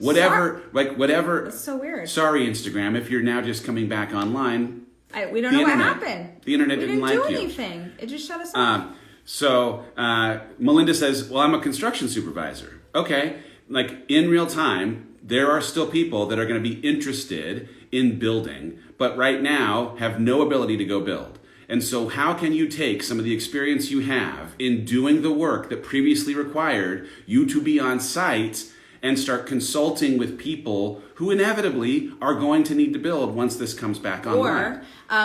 whatever, whatever. That's so weird. Sorry, Instagram, if you're now just coming back online. We don't know what happened. The internet didn't like you. We didn't do anything. It just shut us off. So Melinda says, well, I'm a construction supervisor. Okay, like in real time, there are still people that are going to be interested in building, but right now have no ability to go build. And so how can you take some of the experience you have in doing the work that previously required you to be on site and start consulting with people who inevitably are going to need to build once this comes back online?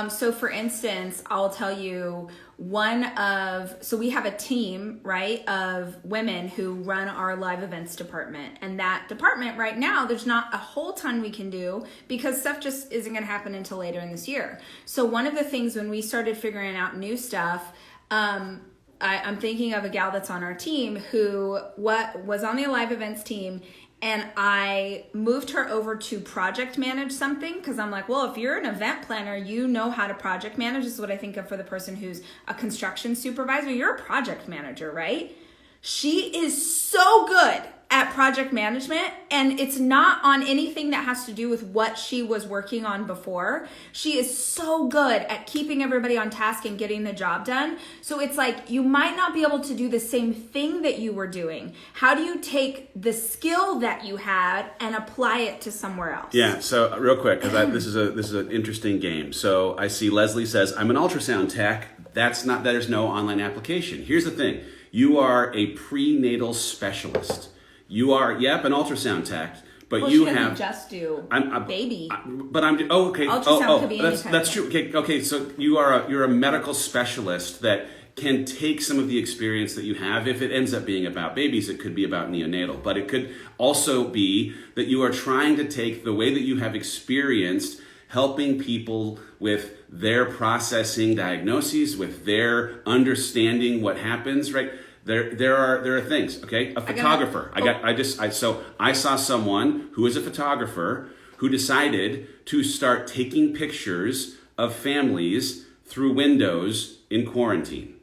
So for instance, I'll tell you so we have a team, right, of women who run our live events department. And that department right now, there's not a whole ton we can do because stuff just isn't going to happen until later in this year. So one of the things when we started figuring out new stuff, I'm thinking of a gal that's on our team who was on the live events team, and I moved her over to project manage something because I'm like, well, if you're an event planner, you know how to project manage. This is what I think of for the person who's a construction supervisor. You're a project manager, right? She is so good at project management, and it's not on anything that has to do with what she was working on before. She is so good at keeping everybody on task and getting the job done. So it's like, you might not be able to do the same thing that you were doing. How do you take the skill that you had and apply it to somewhere else? Yeah, so real quick, because this is an interesting game. So I see Leslie says, I'm an ultrasound tech. There's no online application. Here's the thing. You are a prenatal specialist. You are, an ultrasound tech, but well, you she have just do baby. Okay. Ultrasound could be that's true. Okay. So you're a medical specialist that can take some of the experience that you have. If it ends up being about babies, it could be about neonatal, but it could also be that you are trying to take the way that you have experienced helping people with their processing diagnoses, with their understanding what happens, right? There are things, okay? A photographer. I saw someone who is a photographer who decided to start taking pictures of families through windows in quarantine.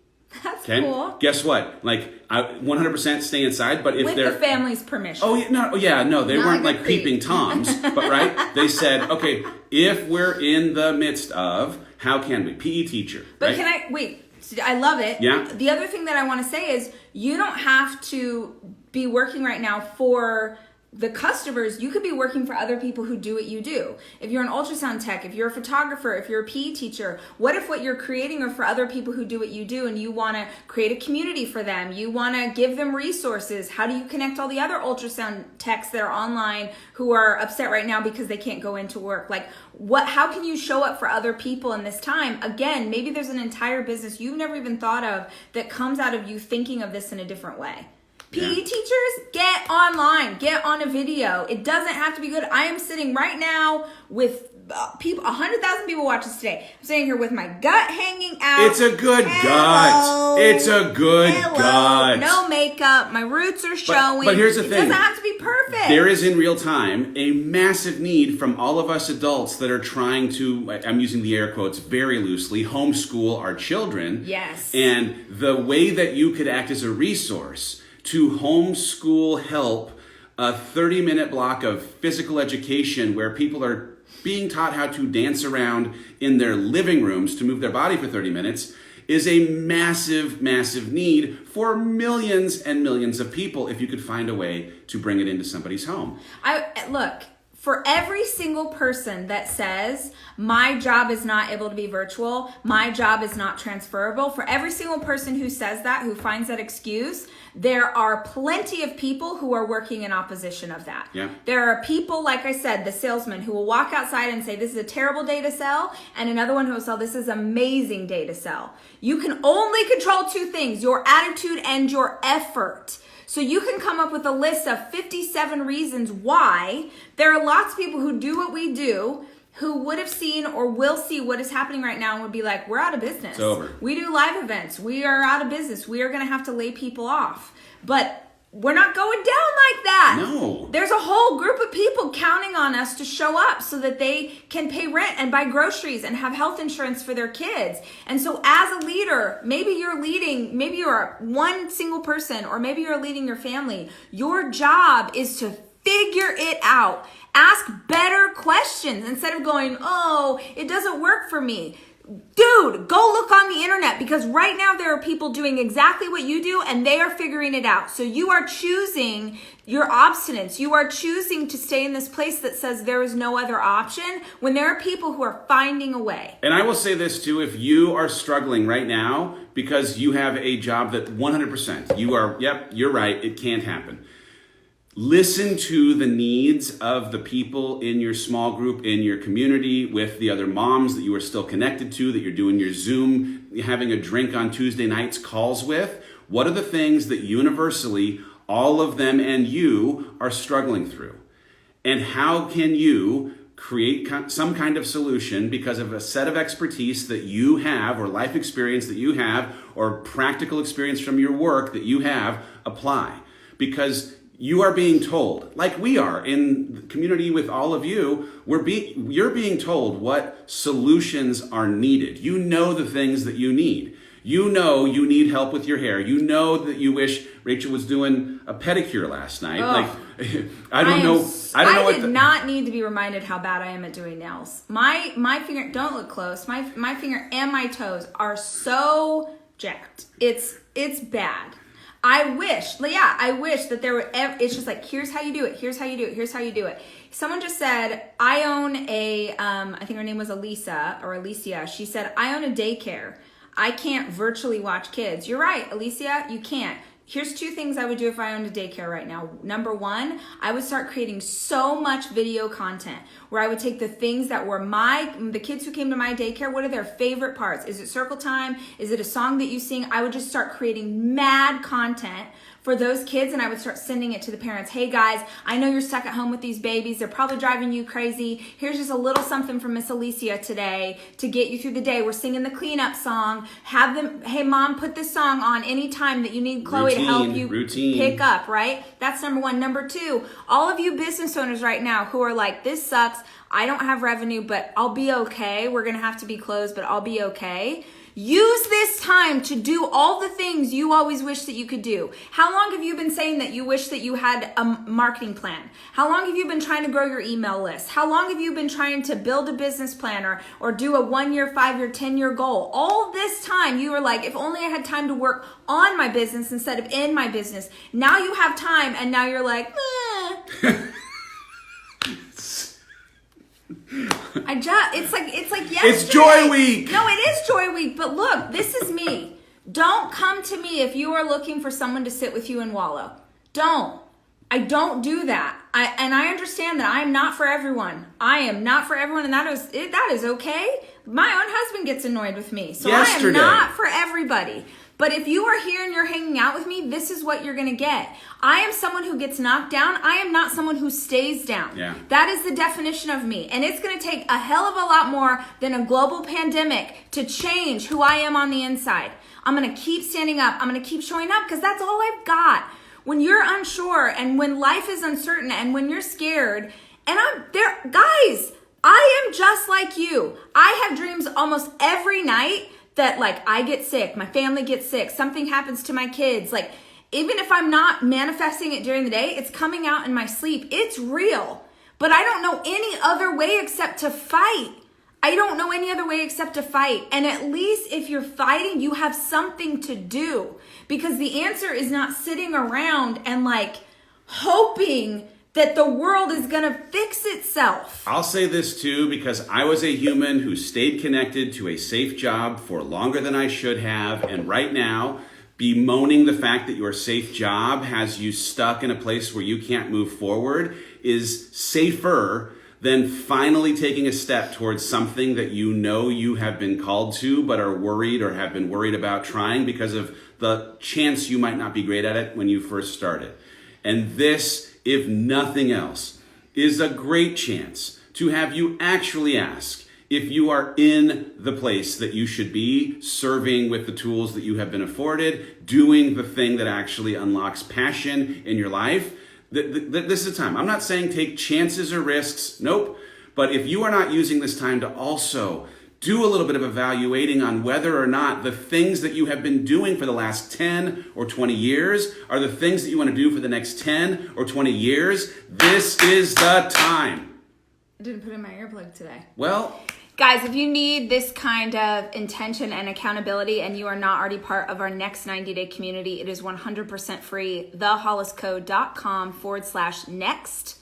That's cool. Guess what? Like, I 100% stay inside, but if they're... With the family's permission. No, they weren't like peeping Toms, but right? They said, okay, if we're in the midst of, how can we? PE teacher, But right? I love it. Yeah. The other thing that I want to say is you don't have to be working right now for the customers. You could be working for other people who do what you do. If you're an ultrasound tech, if you're a photographer, if you're a PE teacher, what if what you're creating are for other people who do what you do and you want to create a community for them? You want to give them resources. How do you connect all the other ultrasound techs that are online who are upset right now because they can't go into work? Like, how can you show up for other people in this time? Again, maybe there's an entire business you've never even thought of that comes out of you thinking of this in a different way. PE teachers, get online, get on a video. It doesn't have to be good. I am sitting right now with 100,000 people watch this today. I'm sitting here with my gut hanging out. It's a good gut. It's a good gut. No makeup. My roots are showing. But here's the thing. It doesn't have to be perfect. There is in real time a massive need from all of us adults that are trying to, I'm using the air quotes very loosely, homeschool our children. Yes. And the way that you could act as a resource to homeschool help a 30-minute block of physical education where people are being taught how to dance around in their living rooms to move their body for 30 minutes is a massive, massive need for millions and millions of people if you could find a way to bring it into somebody's home. Look, for every single person that says, my job is not able to be virtual, my job is not transferable, for every single person who says that, who finds that excuse, there are plenty of people who are working in opposition of that. Yeah. There are people, like I said, the salesman who will walk outside and say, this is a terrible day to sell, and another one who will sell, this is an amazing day to sell. You can only control two things, your attitude and your effort. So you can come up with a list of 57 reasons why. There are lots of people who do what we do who would have seen or will see what is happening right now and would be like, we're out of business. It's over. We do live events. We are out of business. We are going to have to lay people off. But we're not going down like that. No. There's a whole group of people counting on us to show up so that they can pay rent and buy groceries and have health insurance for their kids. And so as a leader, maybe you're one single person, or maybe you're leading your family. Your job is to Figure it out. Ask better questions instead of going, oh, it doesn't work for me. Dude, go look on the internet, because right now there are people doing exactly what you do and they are figuring it out. So you are choosing your obstinance. You are choosing to stay in this place that says there is no other option when there are people who are finding a way. And I will say this too, if you are struggling right now because you have a job that 100% you are, yep, you're right, it can't happen. Listen to the needs of the people in your small group, in your community, with the other moms that you are still connected to, that you're doing your Zoom, having a drink on Tuesday nights calls with. What are the things that universally all of them and you are struggling through? And how can you create some kind of solution because of a set of expertise that you have, or life experience that you have, or practical experience from your work that you have, apply? Because you are being told, like we are in the community with all of you, you're being told what solutions are needed. You know the things that you need. You know you need help with your hair. You know that you wish Rachel was doing a pedicure last night. I did not need to be reminded how bad I am at doing nails. My finger, don't look close. My finger and my toes are so jacked. It's bad. I wish that there were, it's just like, here's how you do it, here's how you do it, here's how you do it. Someone just said, I own I think her name was Alicia. She said, I own a daycare. I can't virtually watch kids. You're right, Alicia, you can't. Here's 2 things I would do if I owned a daycare right now. Number 1, I would start creating so much video content where I would take the things that were the kids who came to my daycare, what are their favorite parts? Is it circle time? Is it a song that you sing? I would just start creating mad content for those kids, and I would start sending it to the parents. Hey guys, I know you're stuck at home with these babies. They're probably driving you crazy. Here's just a little something from Miss Alicia today to get you through the day. We're singing the cleanup song. Have them, hey mom, put this song on anytime that you need Chloe to help you pick up, right? That's number 1. Number 2, all of you business owners right now who are like, this sucks. I don't have revenue, but I'll be okay. We're going to have to be closed, but I'll be okay. Use this time to do all the things you always wish that you could do. How long have you been saying that you wish that you had a marketing plan? How long have you been trying to grow your email list? How long have you been trying to build a business plan or do a 1-year, 5-year, 10-year goal? All this time you were like, if only I had time to work on my business instead of in my business. Now you have time and now you're like, it's like yesterday. It's Joy Week. No, it is Joy Week. But look, this is me. Don't come to me if you are looking for someone to sit with you and wallow. Don't. I don't do that. I understand that I am not for everyone. I am not for everyone, and that is okay. My own husband gets annoyed with me, so yesterday. I am not for everybody. But if you are here and you're hanging out with me, this is what you're going to get. I am someone who gets knocked down. I am not someone who stays down. Yeah. That is the definition of me. And it's going to take a hell of a lot more than a global pandemic to change who I am on the inside. I'm going to keep standing up. I'm going to keep showing up because that's all I've got. When you're unsure and when life is uncertain and when you're scared, and I'm there, guys, I am just like you. I have dreams almost every night that like I get sick, my family gets sick, something happens to my kids. Like even if I'm not manifesting it during the day, it's coming out in my sleep. It's real. But I don't know any other way except to fight. I don't know any other way except to fight. And at least if you're fighting, you have something to do. Because the answer is not sitting around and like hoping that the world is going to fix itself. I'll say this too, because I was a human who stayed connected to a safe job for longer than I should have. And right now, bemoaning the fact that your safe job has you stuck in a place where you can't move forward is safer than finally taking a step towards something that you know you have been called to, but are worried or have been worried about trying because of the chance you might not be great at it when you first started. And this, if nothing else, is a great chance to have you actually ask if you are in the place that you should be, serving with the tools that you have been afforded, doing the thing that actually unlocks passion in your life. This is the time. I'm not saying take chances or risks. Nope. But if you are not using this time to also do a little bit of evaluating on whether or not the things that you have been doing for the last 10 or 20 years are the things that you want to do for the next 10 or 20 years. This is the time. I didn't put in my earplug today. Well, guys, if you need this kind of intention and accountability and you are not already part of our next 90-day community, it is 100% free. theholliscode.com/next90.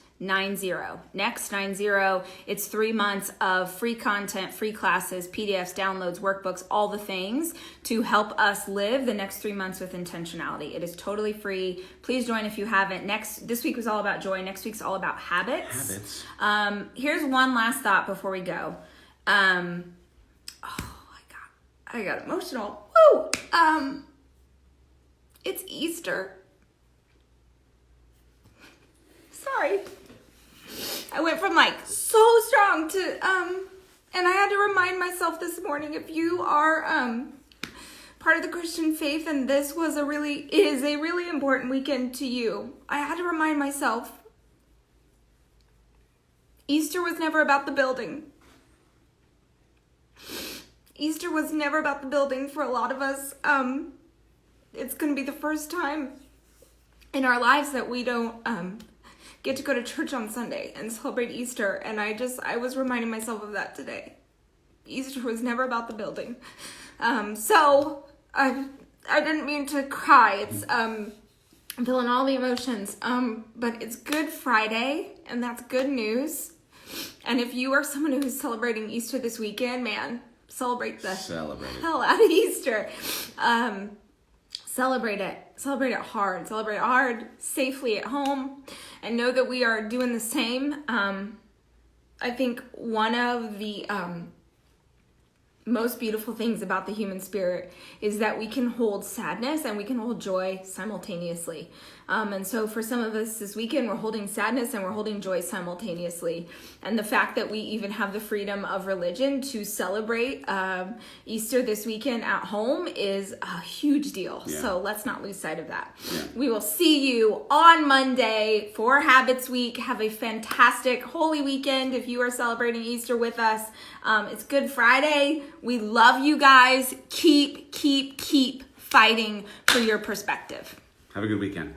Next90. It's 3 months of free content, free classes, PDFs, downloads, workbooks, all the things to help us live the next 3 months with intentionality. It is totally free. Please join if you haven't. This week was all about joy. Next week's all about habits. Here's one last thought before we go. I got emotional. Woo! It's Easter. Sorry. I went from so strong to and I had to remind myself this morning, if you are part of the Christian faith and this is a really important weekend to you, I had to remind myself Easter was never about the building. Easter was never about the building for a lot of us. It's going to be the first time in our lives that we don't get to go to church on Sunday and celebrate Easter. And I was reminding myself of that today. Easter was never about the building. So I didn't mean to cry. It's I'm feeling all the emotions. But it's Good Friday, and that's good news. And if you are someone who's celebrating Easter this weekend, man, celebrate hell out of Easter. Celebrate it. Celebrate it hard. Celebrate it hard, safely at home, and know that we are doing the same. I think one of the most beautiful things about the human spirit is that we can hold sadness and we can hold joy simultaneously. And so for some of us this weekend, we're holding sadness and we're holding joy simultaneously. And the fact that we even have the freedom of religion to celebrate Easter this weekend at home is a huge deal. Yeah. So let's not lose sight of that. Yeah. We will see you on Monday for Habits Week. Have a fantastic Holy Weekend if you are celebrating Easter with us. It's Good Friday. We love you guys. Keep fighting for your perspective. Have a good weekend.